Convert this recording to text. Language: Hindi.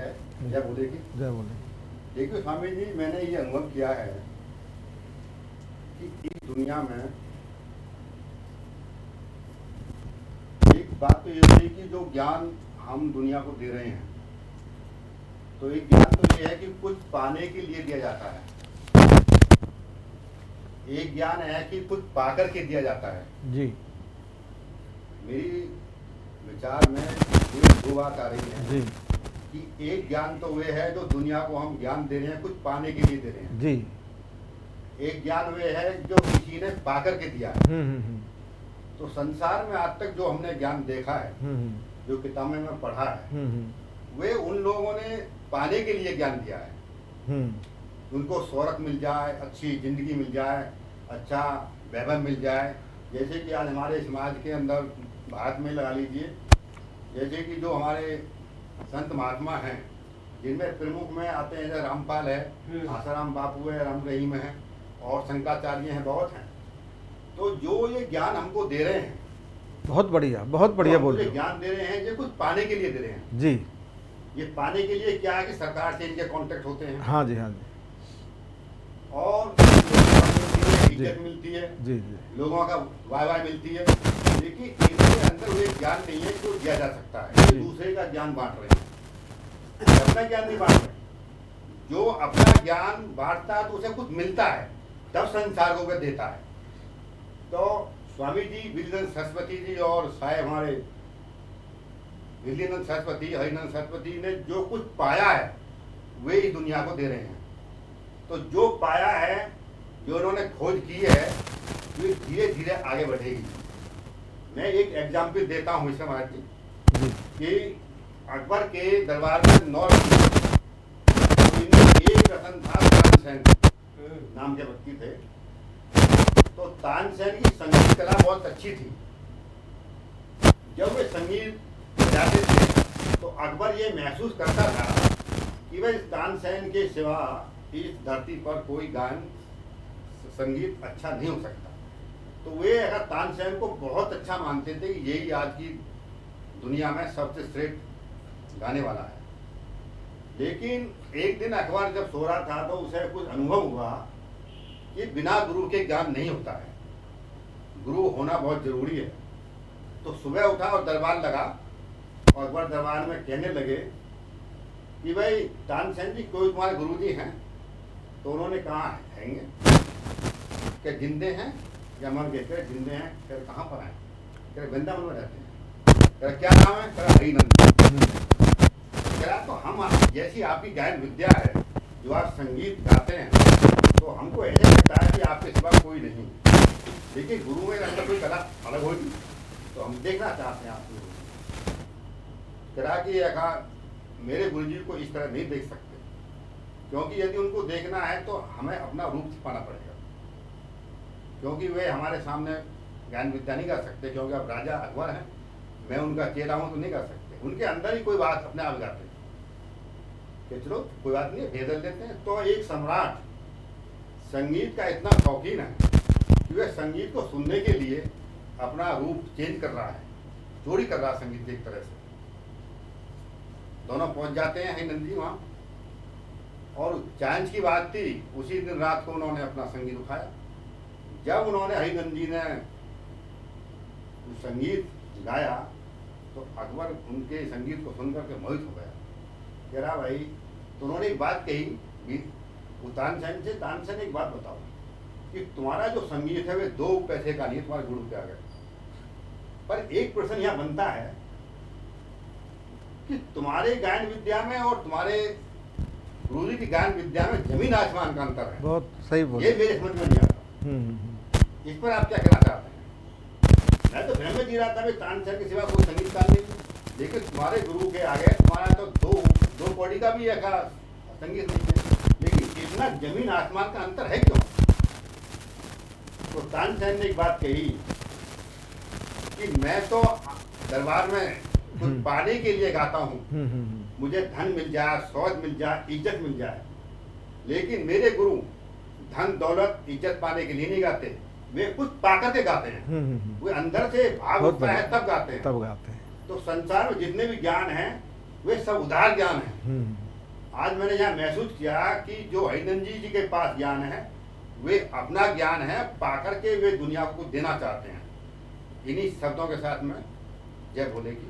जय जय बोले की जय बोले। देखिए स्वामी जी, मैंने ये अनुभव किया है कि इस दुनिया में एक बात तो ये होती है कि जो ज्ञान हम दुनिया को दे रहे हैं, तो एक ज्ञान तो ये है कि कुछ पाने के लिए दिया जाता है, एक ज्ञान है कि कुछ पाकर के दिया जाता है जी मेरी विचार में ये दो बात आ रही है जी कि एक ज्ञान तो वे है जो दुनिया को हम ज्ञान दे रहे हैं, कुछ पाने के लिए दे रहे हैं। जी। एक ज्ञान वे है जो किसी ने पाकर के दिया है। तो संसार में आज तक जो हमने ज्ञान देखा है, जो किताबें में पढ़ा है, वे उन लोगों ने पाने के लिए ज्ञान दिया है। उनको शोहरत मिल जाए, अच्छी जिंदगी मिल जाए, अच्छा वैभव मिल जाए। जैसे कि आज हमारे समाज के अंदर भारत में लगा लीजिए, जैसे कि जो हमारे संत महात्मा हैं, जिनमें प्रमुख में आते हैं जैसे रामपाल है, आसाराम बापू है, राम रहीम है और शंकराचार्य हैं, बहुत हैं। तो जो ये ज्ञान हमको दे रहे हैं, बहुत बढ़िया बोल रहे हो। ज्ञान दे रहे हैं, ये कुछ पाने के लिए दे रहे हैं। जी। ये पाने के लिए क्या है कि सरकार से इनके कॉन्टेक्ट होते हैं। हाँ जी, हाँ जी। और इज्जत मिलती है, जी जी, लोगों का वाह मिलती है, लेकिन इनके अंदर वो ज्ञान नहीं है जो दिया जा सकता है। ये दूसरे का ज्ञान बांट रहे हैं, अपना ज्ञान नहीं बांट रहे। जो अपना ज्ञान बांटता है तो उसे कुछ मिलता है, तब संसार को वह देता है। तो स्वामी जी विद्यानंद सरस्वती जी और साहेब हमारे विद्यानंद सरस्वती, हरिनंद सरस्वती ने जो कुछ पाया है वे इस दुनिया को दे रहे हैं। तो जो पाया है, जो उन्होंने खोज की है, वे धीरे धीरे आगे बढ़ेगी। मैं एक एग्जाम्पल देता हूँ इसमें महाराज जी कि अकबर के दरबार में 9 एक रतन था, तानसेन नाम के व्यक्ति थे। तो तानसेन की संगीत कला बहुत अच्छी थी। जब वे संगीत बजाते थे तो अकबर ये महसूस करता था कि भाई तानसेन के सिवा इस धरती पर कोई गान संगीत अच्छा नहीं हो सकता। तो वे अगर तानसेन को बहुत अच्छा मानते थे कि यही आज की दुनिया में सबसे श्रेष्ठ गाने वाला है। लेकिन एक दिन अकबर जब सो रहा था तो उसे कुछ अनुभव हुआ कि बिना गुरु के ज्ञान नहीं होता है, गुरु होना बहुत जरूरी है। तो सुबह उठा और दरबार लगा और अकबर दरबार में कहने लगे कि भाई तानसेन जी, कोई तुम्हारे गुरु जी हैं? तो उन्होंने कहा हैंगे, क्या जिंदे हैं या मर गए? कह जिंदे हैं। कह कहाँ पर हैं? कह वृंदावन में रहते हैं। कह क्या नाम है? कह हरिनंद। कह तो हम जैसी आपकी गायन विद्या है, जो आप संगीत गाते हैं, तो हमको ऐसे लगता है कि आपके सिवा कोई नहीं। लेकिन गुरु में अंदर कोई कला अलग होगी, तो हम देखना चाहते हैं आपको। कह कि मेरे गुरु जी को इस तरह नहीं देख सकते, क्योंकि यदि उनको देखना है तो हमें अपना रूप छिपाना पड़ेगा, क्योंकि वे हमारे सामने ज्ञान विद्या नहीं कर सकते, क्योंकि अब राजा अकबर हैं, मैं उनका चेला हूं तो नहीं कर सकते। उनके अंदर ही कोई बात अपने आप जाते हैं कि चलो कोई बात नहीं, भेदल देते हैं। तो एक सम्राट संगीत का इतना शौकीन है कि वह संगीत को सुनने के लिए अपना रूप चेंज कर रहा है, चोरी कर रहा है संगीत एक तरह से। दोनों पहुंच जाते हैं हरिनंद जी वहां, और चांस की बात थी, उसी दिन रात को उन्होंने अपना संगीत उठाया। जब उन्होंने हरिनंद जी ने संगीत गाया तो अकबर उनके संगीत को सुनकर के मोहित हो गया। कह रहा भाई, तो उन्होंने एक बात कही तानसेन से, तानसेन एक बात बताओ कि तुम्हारा जो संगीत है वे 2 पैसे का नहीं, तुम्हारे गुरु के आगे। पर एक प्रश्न यह बनता है कि तुम्हारे गायन विद्या में और तुम्हारे गुरु जी की गायन विद्या में जमीन आसमान का अंतर है। बहुत सही बोल। ये मेरे समझ में नहीं आता। इस पर आप क्या कहना चाहते हैं? मैं तो भ्रम में जी रहा था भी तानसेन के सिवा कोई संगीतकार नहीं, लेकिन तुम्हारे गुरु के आगे तुम्हारा तो दो कौड़ी का भी एक संगीत नहीं है, लेकिन इतना जमीन आसमान का अंतर है क्यों? तो तानसेन ने एक बात कही कि मैं तो दरबार में कुछ पाने के लिए गाता हूँ, मुझे धन मिल जाए, शौहरत मिल जाए, इज्जत मिल जाए। लेकिन मेरे गुरु धन दौलत इज्जत पाने के लिए नहीं गाते, वे कुछ पाकर के गाते हैं। वे अंदर से भाव उठता है तब गाते हैं। तब गाते हैं। तो संसार में जितने भी ज्ञान हैं वे सब उदार ज्ञान है। आज मैंने यहाँ महसूस किया कि जो हरिनंद जी के पास ज्ञान है वे अपना ज्ञान है पाकर के वे दुनिया को देना चाहते हैं। इन्हीं शब्दों के साथ में जय भोले की